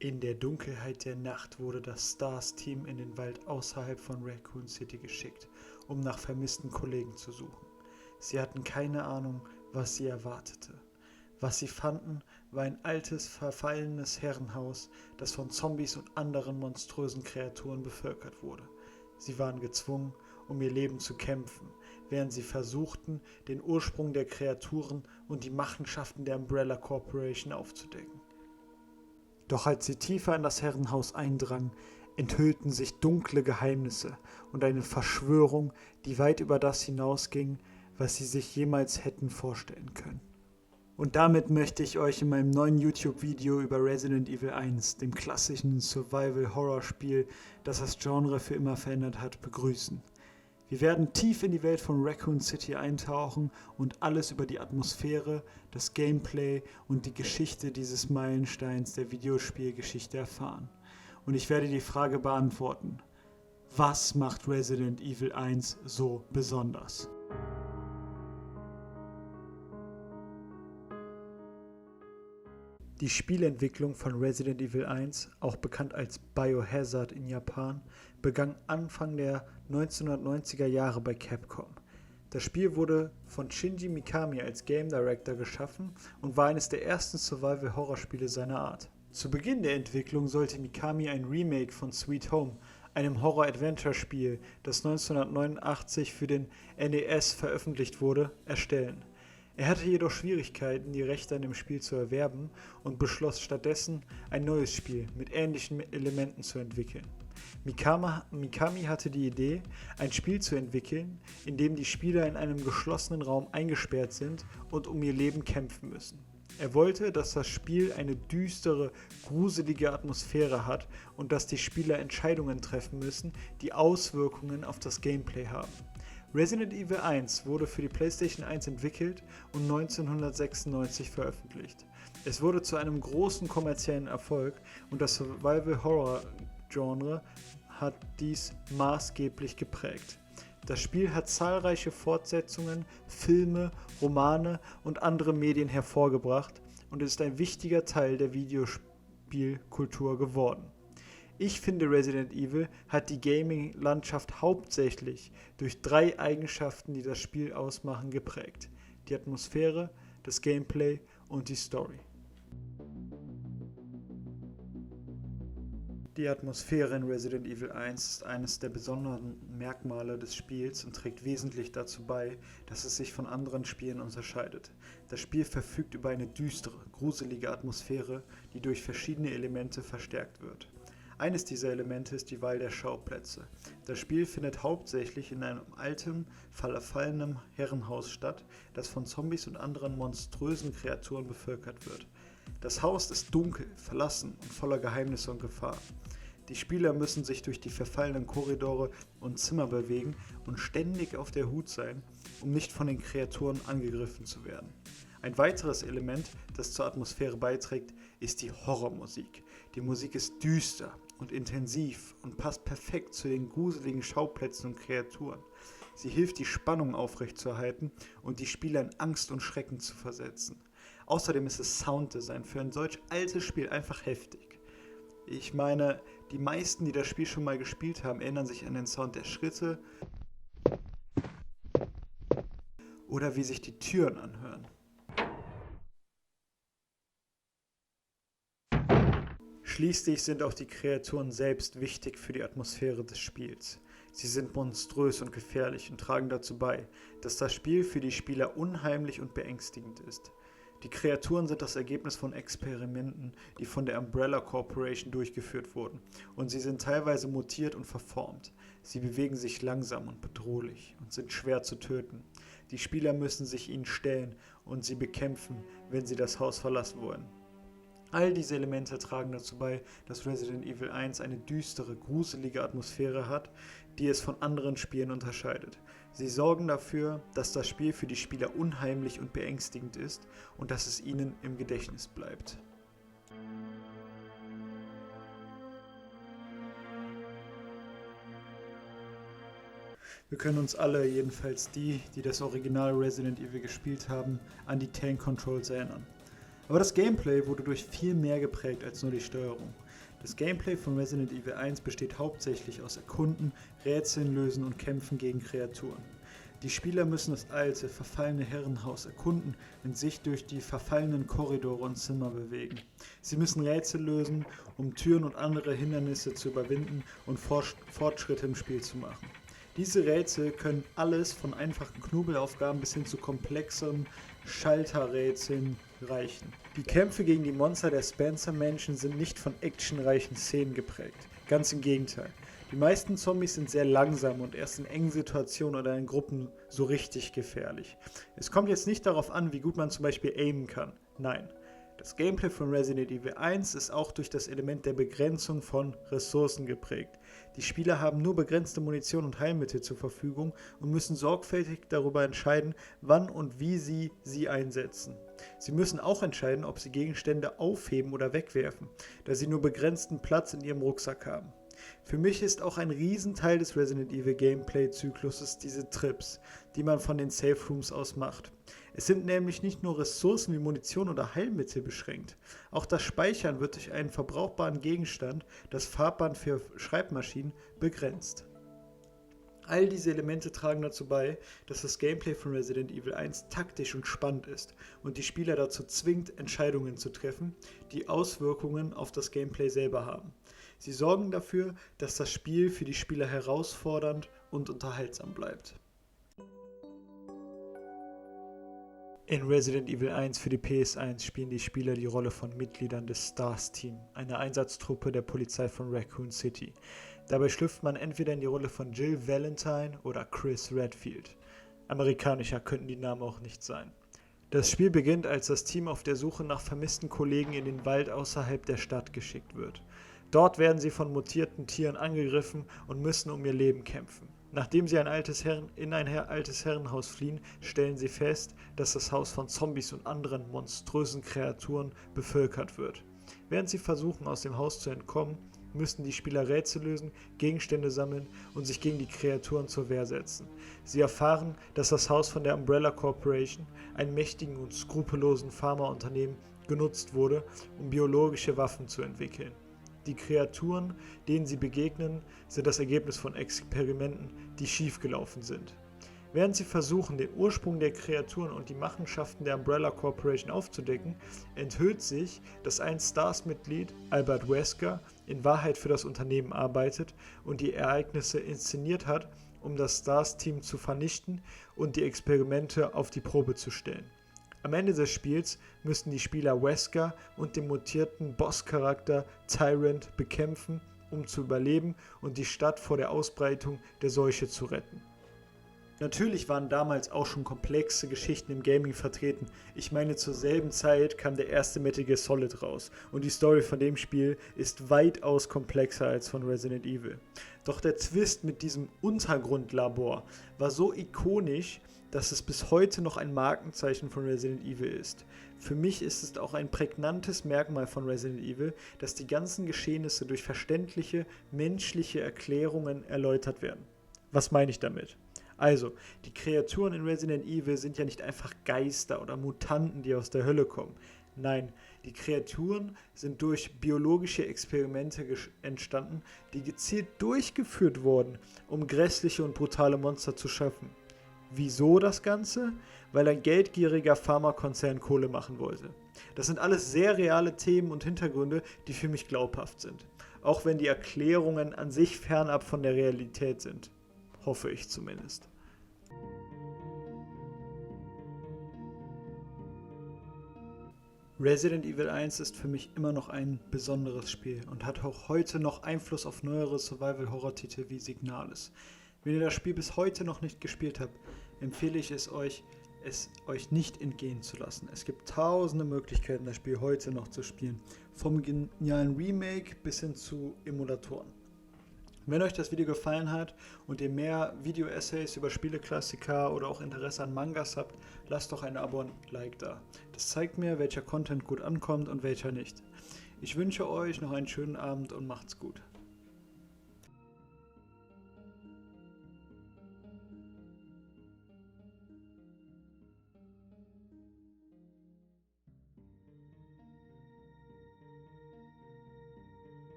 In der Dunkelheit der Nacht wurde das STARS-Team in den Wald außerhalb von Raccoon City geschickt, um nach vermissten Kollegen zu suchen. Sie hatten keine Ahnung, was sie erwartete. Was sie fanden, war ein altes, verfallenes Herrenhaus, das von Zombies und anderen monströsen Kreaturen bevölkert wurde. Sie waren gezwungen, um ihr Leben zu kämpfen, während sie versuchten, den Ursprung der Kreaturen und die Machenschaften der Umbrella Corporation aufzudecken. Doch als sie tiefer in das Herrenhaus eindrangen, enthüllten sich dunkle Geheimnisse und eine Verschwörung, die weit über das hinausging, was sie sich jemals hätten vorstellen können. Und damit möchte ich euch in meinem neuen YouTube-Video über Resident Evil 1, dem klassischen Survival-Horror-Spiel, das das Genre für immer verändert hat, begrüßen. Wir werden tief in die Welt von Raccoon City eintauchen und alles über die Atmosphäre, das Gameplay und die Geschichte dieses Meilensteins der Videospielgeschichte erfahren. Und ich werde die Frage beantworten: Was macht Resident Evil 1 so besonders? Die Spielentwicklung von Resident Evil 1, auch bekannt als Biohazard in Japan, begann Anfang der 1990er Jahre bei Capcom. Das Spiel wurde von Shinji Mikami als Game Director geschaffen und war eines der ersten Survival-Horror-Spiele seiner Art. Zu Beginn der Entwicklung sollte Mikami ein Remake von Sweet Home, einem Horror-Adventure-Spiel, das 1989 für den NES veröffentlicht wurde, erstellen. Er hatte jedoch Schwierigkeiten, die Rechte an dem Spiel zu erwerben und beschloss stattdessen, ein neues Spiel mit ähnlichen Elementen zu entwickeln. Mikami hatte die Idee, ein Spiel zu entwickeln, in dem die Spieler in einem geschlossenen Raum eingesperrt sind und um ihr Leben kämpfen müssen. Er wollte, dass das Spiel eine düstere, gruselige Atmosphäre hat und dass die Spieler Entscheidungen treffen müssen, die Auswirkungen auf das Gameplay haben. Resident Evil 1 wurde für die PlayStation 1 entwickelt und 1996 veröffentlicht. Es wurde zu einem großen kommerziellen Erfolg und das Survival-Horror-Genre hat dies maßgeblich geprägt. Das Spiel hat zahlreiche Fortsetzungen, Filme, Romane und andere Medien hervorgebracht und ist ein wichtiger Teil der Videospielkultur geworden. Ich finde, Resident Evil hat die Gaming-Landschaft hauptsächlich durch 3 Eigenschaften, die das Spiel ausmachen, geprägt: die Atmosphäre, das Gameplay und die Story. Die Atmosphäre in Resident Evil 1 ist eines der besonderen Merkmale des Spiels und trägt wesentlich dazu bei, dass es sich von anderen Spielen unterscheidet. Das Spiel verfügt über eine düstere, gruselige Atmosphäre, die durch verschiedene Elemente verstärkt wird. Eines dieser Elemente ist die Wahl der Schauplätze. Das Spiel findet hauptsächlich in einem alten, verfallenen Herrenhaus statt, das von Zombies und anderen monströsen Kreaturen bevölkert wird. Das Haus ist dunkel, verlassen und voller Geheimnisse und Gefahr. Die Spieler müssen sich durch die verfallenen Korridore und Zimmer bewegen und ständig auf der Hut sein, um nicht von den Kreaturen angegriffen zu werden. Ein weiteres Element, das zur Atmosphäre beiträgt, ist die Horrormusik. Die Musik ist düster und intensiv und passt perfekt zu den gruseligen Schauplätzen und Kreaturen. Sie hilft, die Spannung aufrechtzuerhalten und die Spieler in Angst und Schrecken zu versetzen. Außerdem ist das Sounddesign für ein solch altes Spiel einfach heftig. Ich meine, die meisten, die das Spiel schon mal gespielt haben, erinnern sich an den Sound der Schritte oder wie sich die Türen anhören. Schließlich sind auch die Kreaturen selbst wichtig für die Atmosphäre des Spiels. Sie sind monströs und gefährlich und tragen dazu bei, dass das Spiel für die Spieler unheimlich und beängstigend ist. Die Kreaturen sind das Ergebnis von Experimenten, die von der Umbrella Corporation durchgeführt wurden, und sie sind teilweise mutiert und verformt. Sie bewegen sich langsam und bedrohlich und sind schwer zu töten. Die Spieler müssen sich ihnen stellen und sie bekämpfen, wenn sie das Haus verlassen wollen. All diese Elemente tragen dazu bei, dass Resident Evil 1 eine düstere, gruselige Atmosphäre hat, die es von anderen Spielen unterscheidet. Sie sorgen dafür, dass das Spiel für die Spieler unheimlich und beängstigend ist und dass es ihnen im Gedächtnis bleibt. Wir können uns alle, jedenfalls die das Original Resident Evil gespielt haben, an die Tank Controls erinnern. Aber das Gameplay wurde durch viel mehr geprägt als nur die Steuerung. Das Gameplay von Resident Evil 1 besteht hauptsächlich aus Erkunden, Rätseln lösen und Kämpfen gegen Kreaturen. Die Spieler müssen das alte, verfallene Herrenhaus erkunden und sich durch die verfallenen Korridore und Zimmer bewegen. Sie müssen Rätsel lösen, um Türen und andere Hindernisse zu überwinden und Fortschritte im Spiel zu machen. Diese Rätsel können alles von einfachen Knobelaufgaben bis hin zu komplexeren Schalterrätseln reichen. Die Kämpfe gegen die Monster der Spencer-Mansion sind nicht von actionreichen Szenen geprägt. Ganz im Gegenteil. Die meisten Zombies sind sehr langsam und erst in engen Situationen oder in Gruppen so richtig gefährlich. Es kommt jetzt nicht darauf an, wie gut man zum Beispiel aimen kann. Nein. Das Gameplay von Resident Evil 1 ist auch durch das Element der Begrenzung von Ressourcen geprägt. Die Spieler haben nur begrenzte Munition und Heilmittel zur Verfügung und müssen sorgfältig darüber entscheiden, wann und wie sie einsetzen. Sie müssen auch entscheiden, ob sie Gegenstände aufheben oder wegwerfen, da sie nur begrenzten Platz in ihrem Rucksack haben. Für mich ist auch ein Riesenteil des Resident Evil Gameplay-Zykluses diese Trips, die man von den Safe Rooms aus macht. Es sind nämlich nicht nur Ressourcen wie Munition oder Heilmittel beschränkt. Auch das Speichern wird durch einen verbrauchbaren Gegenstand, das Farbband für Schreibmaschinen, begrenzt. All diese Elemente tragen dazu bei, dass das Gameplay von Resident Evil 1 taktisch und spannend ist und die Spieler dazu zwingt, Entscheidungen zu treffen, die Auswirkungen auf das Gameplay selber haben. Sie sorgen dafür, dass das Spiel für die Spieler herausfordernd und unterhaltsam bleibt. In Resident Evil 1 für die PS1 spielen die Spieler die Rolle von Mitgliedern des STARS Team, einer Einsatztruppe der Polizei von Raccoon City. Dabei schlüpft man entweder in die Rolle von Jill Valentine oder Chris Redfield. Amerikanischer könnten die Namen auch nicht sein. Das Spiel beginnt, als das Team auf der Suche nach vermissten Kollegen in den Wald außerhalb der Stadt geschickt wird. Dort werden sie von mutierten Tieren angegriffen und müssen um ihr Leben kämpfen. Nachdem sie in ein altes Herrenhaus fliehen, stellen sie fest, dass das Haus von Zombies und anderen monströsen Kreaturen bevölkert wird. Während sie versuchen, aus dem Haus zu entkommen, müssen die Spieler Rätsel lösen, Gegenstände sammeln und sich gegen die Kreaturen zur Wehr setzen. Sie erfahren, dass das Haus von der Umbrella Corporation, einem mächtigen und skrupellosen Pharmaunternehmen, genutzt wurde, um biologische Waffen zu entwickeln. Die Kreaturen, denen sie begegnen, sind das Ergebnis von Experimenten, die schiefgelaufen sind. Während sie versuchen, den Ursprung der Kreaturen und die Machenschaften der Umbrella Corporation aufzudecken, enthüllt sich, dass ein STARS-Mitglied, Albert Wesker, in Wahrheit für das Unternehmen arbeitet und die Ereignisse inszeniert hat, um das STARS-Team zu vernichten und die Experimente auf die Probe zu stellen. Am Ende des Spiels müssen die Spieler Wesker und den mutierten Bosscharakter Tyrant bekämpfen, um zu überleben und die Stadt vor der Ausbreitung der Seuche zu retten. Natürlich waren damals auch schon komplexe Geschichten im Gaming vertreten. Ich meine, zur selben Zeit kam der erste Metal Gear Solid raus und die Story von dem Spiel ist weitaus komplexer als von Resident Evil. Doch der Twist mit diesem Untergrundlabor war so ikonisch, dass es bis heute noch ein Markenzeichen von Resident Evil ist. Für mich ist es auch ein prägnantes Merkmal von Resident Evil, dass die ganzen Geschehnisse durch verständliche, menschliche Erklärungen erläutert werden. Was meine ich damit? Also, die Kreaturen in Resident Evil sind ja nicht einfach Geister oder Mutanten, die aus der Hölle kommen. Nein, die Kreaturen sind durch biologische Experimente entstanden, die gezielt durchgeführt wurden, um grässliche und brutale Monster zu schaffen. Wieso das Ganze? Weil ein geldgieriger Pharmakonzern Kohle machen wollte. Das sind alles sehr reale Themen und Hintergründe, die für mich glaubhaft sind. Auch wenn die Erklärungen an sich fernab von der Realität sind. Hoffe ich zumindest. Resident Evil 1 ist für mich immer noch ein besonderes Spiel und hat auch heute noch Einfluss auf neuere Survival-Horror-Titel wie Signalis. Wenn ihr das Spiel bis heute noch nicht gespielt habt, empfehle ich es euch nicht entgehen zu lassen. Es gibt tausende Möglichkeiten, das Spiel heute noch zu spielen. Vom genialen Remake bis hin zu Emulatoren. Wenn euch das Video gefallen hat und ihr mehr Video-Essays über Spieleklassiker oder auch Interesse an Mangas habt, lasst doch ein Abo und ein Like da. Das zeigt mir, welcher Content gut ankommt und welcher nicht. Ich wünsche euch noch einen schönen Abend und macht's gut.